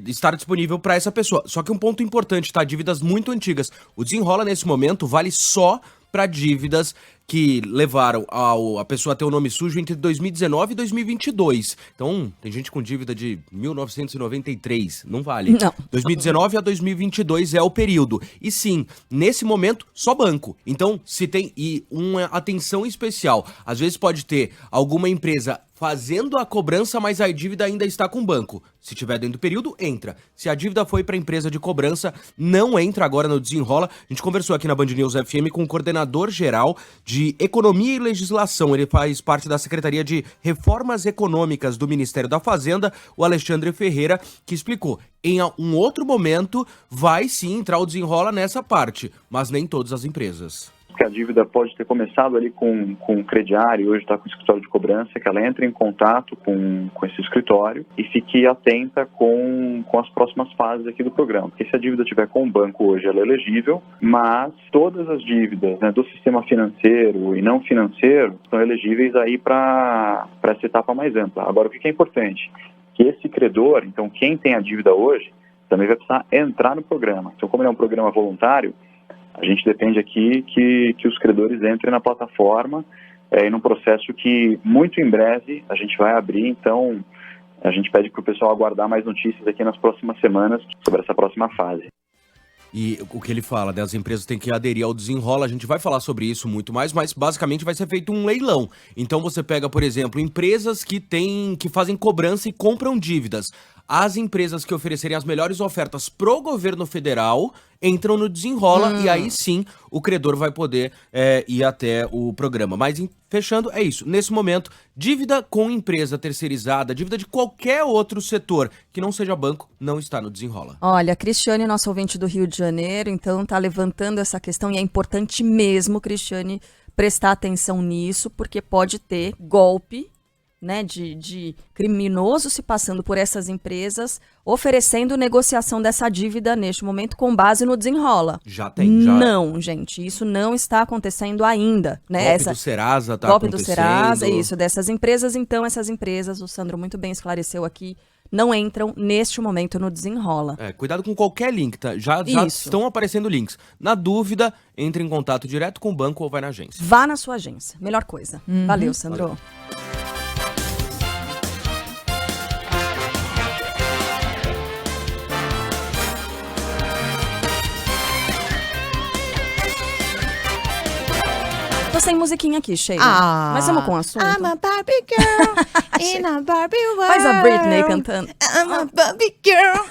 estar disponível para essa pessoa. Só que um ponto importante, tá? Dívidas muito antigas. O Desenrola, nesse momento, vale só para dívidas que levaram a pessoa a ter o nome sujo entre 2019 e 2022. Então, tem gente com dívida de 1993, não vale. Não. 2019 a 2022 é o período. E sim, nesse momento, só banco. Então, se tem uma atenção especial. Às vezes pode ter alguma empresa fazendo a cobrança, mas a dívida ainda está com o banco. Se tiver dentro do período, entra. Se a dívida foi para a empresa de cobrança, não entra agora no Desenrola. A gente conversou aqui na Band News FM com o coordenador-geral de Economia e Legislação. Ele faz parte da Secretaria de Reformas Econômicas do Ministério da Fazenda, o Alexandre Ferreira, que explicou. Em um outro momento, vai sim entrar o Desenrola nessa parte, mas nem todas as empresas. que a dívida pode ter começado ali com o crediário, hoje está com o escritório de cobrança, que ela entre em contato com esse escritório e fique atenta com as próximas fases aqui do programa. Porque se a dívida tiver com o banco hoje, ela é elegível, mas todas as dívidas, né, do sistema financeiro e não financeiro são elegíveis aí para essa etapa mais ampla. Agora, o que é importante? Que esse credor, então quem tem a dívida hoje, também vai precisar entrar no programa. Então, como ele é um programa voluntário, a gente depende aqui que os credores entrem na plataforma e num processo que muito em breve a gente vai abrir. Então, a gente pede para o pessoal aguardar mais notícias aqui nas próximas semanas sobre essa próxima fase. E o que ele fala, né? As empresas têm que aderir ao Desenrola, a gente vai falar sobre isso muito mais, mas basicamente vai ser feito um leilão. Então você pega, por exemplo, empresas que fazem cobrança e compram dívidas. As empresas que oferecerem as melhores ofertas pro governo federal entram no Desenrola e aí sim o credor vai poder ir até o programa. Mas fechando, é isso. Nesse momento, dívida com empresa terceirizada, dívida de qualquer outro setor que não seja banco, não está no Desenrola. Olha, a Cristiane, nossa ouvinte do Rio de Janeiro, então tá levantando essa questão e é importante mesmo, Cristiane, prestar atenção nisso, porque pode ter golpe, né, de criminoso se passando por essas empresas, oferecendo negociação dessa dívida neste momento com base no Desenrola. Já tem, já. Não, gente, isso não está acontecendo ainda, né? Golpe do Serasa tá golpe acontecendo. Do Serasa, isso, dessas empresas. Então, essas empresas, o Sandro muito bem esclareceu aqui, não entram neste momento no Desenrola. Cuidado com qualquer link, tá? Já estão aparecendo links. Na dúvida, entre em contato direto com o banco ou vai na agência. Vá na sua agência, melhor coisa. Valeu, Sandro. Valeu. Tô sem musiquinha aqui, Sheila. Mas vamos com o assunto? I'm a Barbie girl in a Barbie world. Faz a Britney cantando. I'm a Barbie girl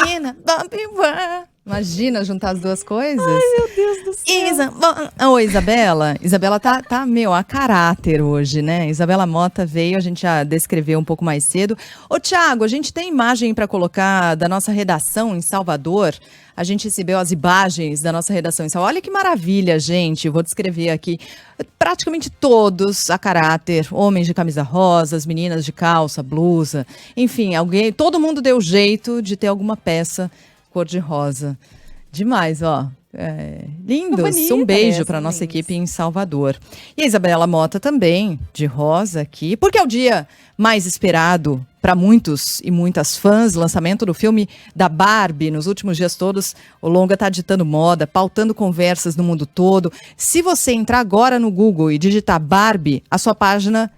in a Barbie world. Imagina juntar as duas coisas. Ai, meu Deus do céu. Oi, Isabela. Isabela tá, a caráter hoje, né? Isabela Mota veio, a gente já descreveu um pouco mais cedo. Ô, Thiago, a gente tem imagem para colocar da nossa redação em Salvador. A gente recebeu as imagens da nossa redação em Salvador. Olha que maravilha, gente. Vou descrever aqui. Praticamente todos a caráter. Homens de camisa rosa, as meninas de calça, blusa. Enfim, todo mundo deu jeito de ter alguma peça cor-de-rosa. Demais, ó. Lindos. Um beijo para nossa equipe em Salvador. E a Isabela Mota também, de rosa aqui, porque é o dia mais esperado para muitos e muitas fãs, lançamento do filme da Barbie. Nos últimos dias todos, o longa está ditando moda, pautando conversas no mundo todo. Se você entrar agora no Google e digitar Barbie, a sua página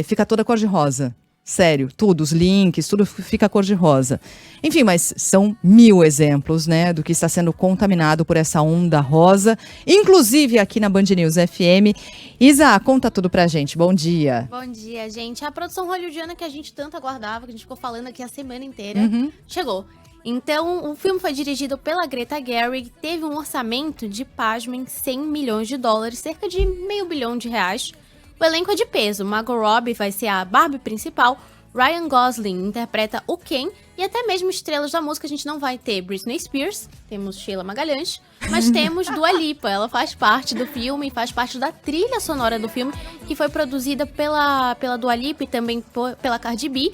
fica toda cor-de-rosa. Sério, tudo, os links, tudo fica cor-de-rosa. Enfim, mas são 1000 exemplos, né, do que está sendo contaminado por essa onda rosa, inclusive aqui na Band News FM. Isa, conta tudo pra gente. Bom dia. Bom dia, gente. A produção hollywoodiana que a gente tanto aguardava, que a gente ficou falando aqui a semana inteira, chegou. Então, o filme foi dirigido pela Greta Gerwig, teve um orçamento de, pasmem, $100 milhões, cerca de R$500 milhão. O elenco é de peso. Margot Robbie vai ser a Barbie principal, Ryan Gosling interpreta o Ken, e até mesmo estrelas da música a gente não vai ter Britney Spears, temos Sheila Magalhães, mas temos Dua Lipa. Ela faz parte do filme, faz parte da trilha sonora do filme, que foi produzida pela Dua Lipa e também pela Cardi B.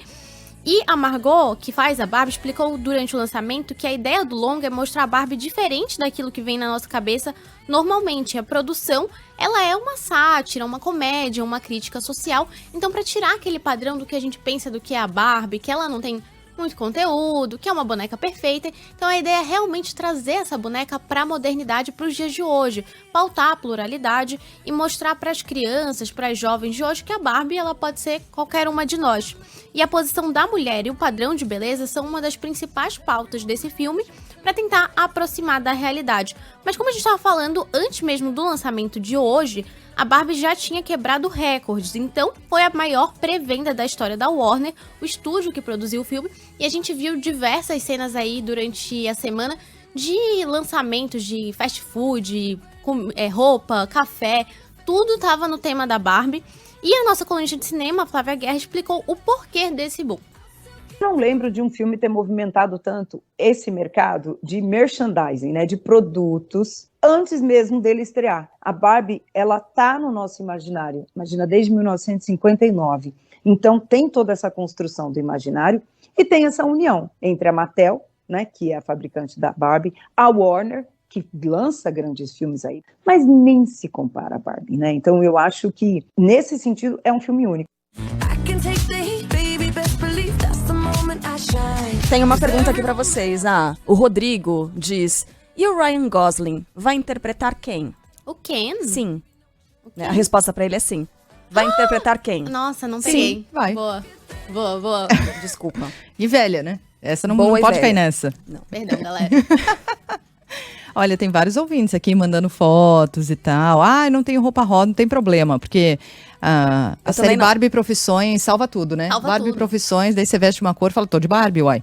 E a Margot, que faz a Barbie, explicou durante o lançamento que a ideia do longa é mostrar a Barbie diferente daquilo que vem na nossa cabeça normalmente. A produção, ela é uma sátira, uma comédia, uma crítica social. Então, para tirar aquele padrão do que a gente pensa do que é a Barbie, que ela não tem muito conteúdo, que é uma boneca perfeita. Então a ideia é realmente trazer essa boneca para a modernidade, para os dias de hoje, pautar a pluralidade e mostrar para as crianças, para as jovens de hoje que a Barbie ela pode ser qualquer uma de nós. E a posição da mulher e o padrão de beleza são uma das principais pautas desse filme para tentar aproximar da realidade. Mas como a gente estava falando antes mesmo do lançamento de hoje, a Barbie já tinha quebrado recordes, então foi a maior pré-venda da história da Warner, o estúdio que produziu o filme, e a gente viu diversas cenas aí durante a semana de lançamentos de fast food, roupa, café, tudo estava no tema da Barbie. E a nossa colunista de cinema, Flávia Guerra, explicou o porquê desse boom. Não lembro de um filme ter movimentado tanto esse mercado de merchandising, né, de produtos antes mesmo dele estrear. A Barbie, ela tá no nosso imaginário, imagina, desde 1959. Então tem toda essa construção do imaginário e tem essa união entre a Mattel, né, que é a fabricante da Barbie, a Warner, que lança grandes filmes aí, mas nem se compara a Barbie, né? Então eu acho que, nesse sentido, é um filme único. Tem uma pergunta aqui pra vocês. O Rodrigo diz, e o Ryan Gosling vai interpretar quem? O Ken? Sim. A resposta pra ele é sim. Vai interpretar quem? Nossa, não peguei. Sim, vai. Boa. Desculpa. E velha, né? Essa não Boa e pode velha. cair nessa. Não. Perdão, galera. Olha, tem vários ouvintes aqui mandando fotos e tal. Não tenho roupa rosa, não tem problema, porque a série Barbie Profissões salva tudo, né? Salva Barbie tudo. Profissões, daí você veste uma cor e fala, tô de Barbie, uai.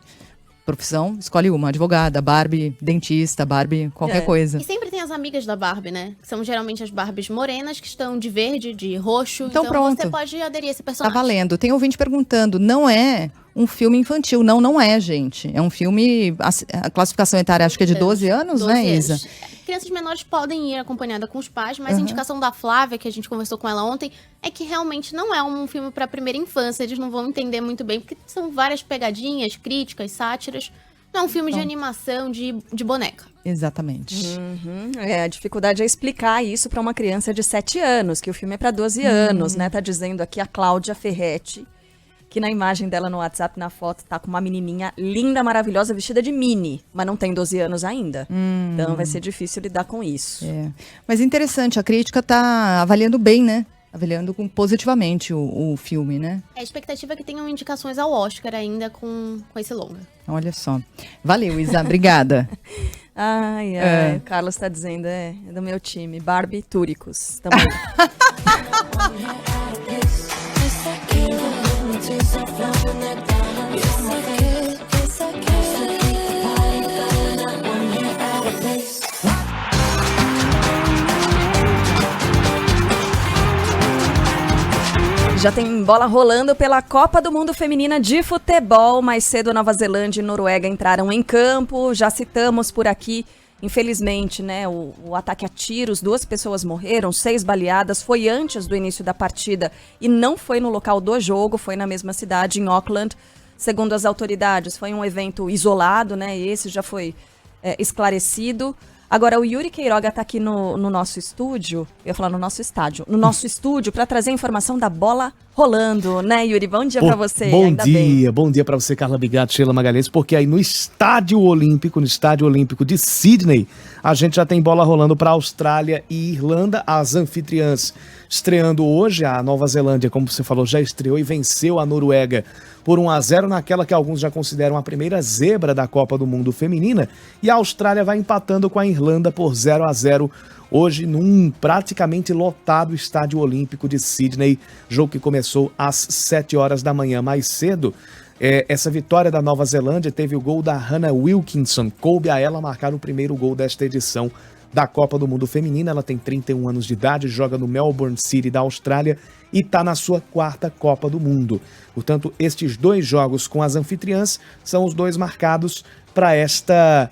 Profissão, escolhe uma, advogada, Barbie, dentista, Barbie, qualquer coisa. E sempre tem as amigas da Barbie, né? Que são geralmente as Barbies morenas, que estão de verde, de roxo. Então pronto. Você pode aderir a esse Tá personagem. valendo. Tem ouvinte perguntando, não é um filme infantil. Não é, gente. É um filme, a classificação etária acho que é de 12 anos, 12 né, Isa? anos. Crianças menores podem ir acompanhada com os pais, mas a indicação da Flávia, que a gente conversou com ela ontem, é que realmente não é um filme para primeira infância. Eles não vão entender muito bem, porque são várias pegadinhas, críticas, sátiras. Não é um filme de animação, de boneca. Exatamente. A dificuldade é explicar isso pra uma criança de 7 anos, que o filme é pra 12 anos, né? Tá dizendo aqui a Cláudia Ferretti, que na imagem dela no WhatsApp, na foto, tá com uma menininha linda, maravilhosa, vestida de mini, mas não tem 12 anos ainda. Então vai ser difícil lidar com isso. Mas interessante, a crítica tá avaliando bem, né? Avaliando positivamente o filme, né? A expectativa é que tenham indicações ao Oscar ainda com esse longa. Olha só. Valeu, Isa. Obrigada. O Carlos tá dizendo, é do meu time. Barbie Túricos. Também. Já tem bola rolando pela Copa do Mundo Feminina de Futebol. Mais cedo, Nova Zelândia e Noruega entraram em campo. Já citamos por aqui, infelizmente, né, o ataque a tiros. 2 pessoas morreram, 6 baleadas. Foi antes do início da partida e não foi no local do jogo. Foi na mesma cidade, em Auckland. Segundo as autoridades, foi um evento isolado, né? Esse já foi esclarecido. Agora, o Yuri Queiroga está aqui no nosso estúdio, eu ia falar no nosso estádio, no nosso estúdio, para trazer a informação da bola rolando, né, Yuri? Bom dia para você. Bom dia para você, Carla Bigato, Sheila Magalhães, porque aí no Estádio Olímpico de Sydney, a gente já tem bola rolando para Austrália e Irlanda, as anfitriãs estreando hoje. A Nova Zelândia, como você falou, já estreou e venceu a Noruega por 1-0 naquela que alguns já consideram a primeira zebra da Copa do Mundo Feminina, e a Austrália vai empatando com a Irlanda por 0-0 hoje num praticamente lotado Estádio Olímpico de Sydney, jogo que começou às 7 horas da manhã. Mais cedo, essa vitória da Nova Zelândia teve o gol da Hannah Wilkinson, coube a ela marcar o primeiro gol desta edição da Copa do Mundo Feminina. Ela tem 31 anos de idade, joga no Melbourne City da Austrália e está na sua 4ª Copa do Mundo. Portanto, estes 2 jogos com as anfitriãs são os 2 marcados para esta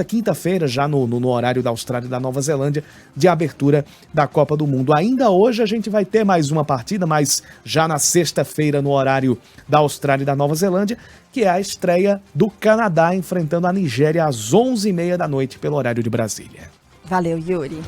quinta-feira, já no horário da Austrália e da Nova Zelândia, de abertura da Copa do Mundo. Ainda hoje a gente vai ter mais uma partida, mas já na sexta-feira, no horário da Austrália e da Nova Zelândia, que é a estreia do Canadá enfrentando a Nigéria às 11h30 da noite, pelo horário de Brasília. Valeu, Yuri.